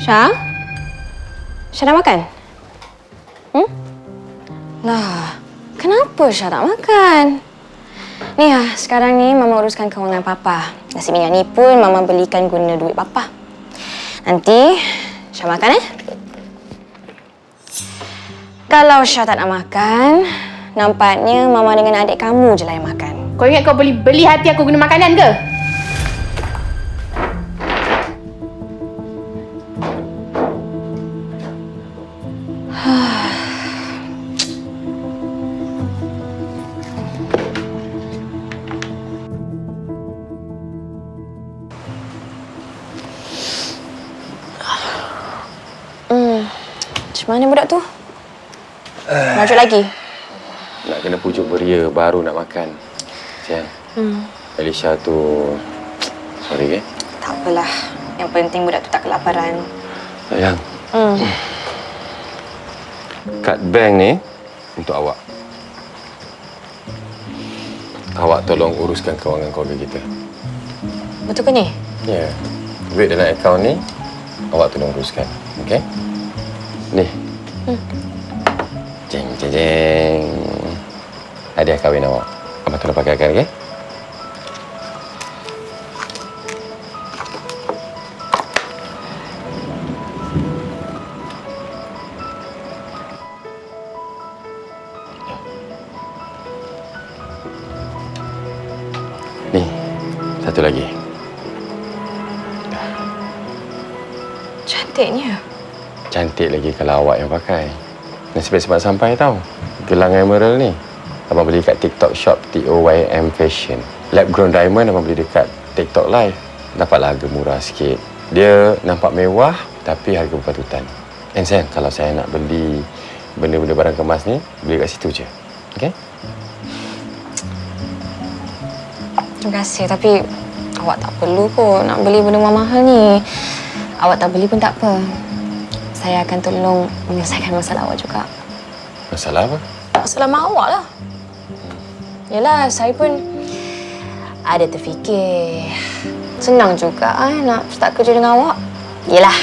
Syah? Syah dah makan? Lah, kenapa Syah tak makan? Ni sekarang ni Mama uruskan kewangan Papa. Nasi minyak ni pun Mama belikan guna duit Papa. Nanti Syah makan Kalau Syah tak nak makan, nampaknya Mama dengan adik kamu je lah yang makan. Kau ingat kau boleh beli hati aku guna makanan ke? Macam mana budak tu? Lanjut lagi? Nak kena pujuk beria baru nak makan. Sayang. Alicia tu... Sorry, Tak apalah. Yang penting budak tu tak kelaparan. Sayang. Kad bank ni untuk awak. Awak tolong uruskan kewangan keluarga kita. Betul ke ni? Ya. Duit dalam akaun ni, awak tolong uruskan. Okey? Ni. Jeng, jeng, jeng. Hadiah kahwin awak. Abang tolong pakaikan, okey? Ni, satu lagi. Cantiknya. Cantik lagi kalau awak yang pakai. Nasib sebab sampai tau. Gelang emerald ni. Abang beli kat TikTok Shop TOYM Fashion. Lab grown diamond abang beli dekat TikTok Live. Dapatlah harga murah sikit. Dia nampak mewah tapi harga berpatutan. And sayang, kalau saya nak beli benda-benda barang kemas ni, beli kat situ je. Okey? Terima kasih. Tapi awak tak perlu kot nak beli benda mahal ni. Awak tak beli pun tak apa. Saya akan tolong menyelesaikan masalah awak juga. Masalah apa? Masalah mak awak lah. Yelah, saya pun ada terfikir. Senang juga nak start kerja dengan awak. Yelah,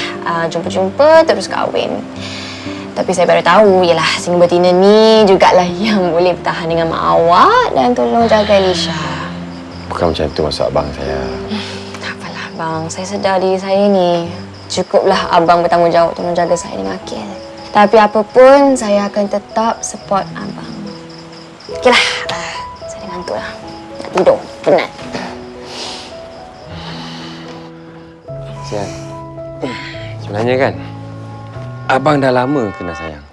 jumpa-jumpa terus kahwin. Tapi saya baru tahu, yelah, singa betina ni jugalah yang boleh bertahan dengan mak awak dan tolong jaga Alicia. Bukan macam tu maksud abang saya. Tak apalah, bang. Saya sedar diri saya ni. Cukuplah abang bertanggungjawab untuk menjaga saya dengan akil. Tapi apapun, saya akan tetap support abang. Okeylah, saya ngantuk lah. Nak tidur. Penat. Sian. Sebenarnya kan, abang dah lama kenal sayang.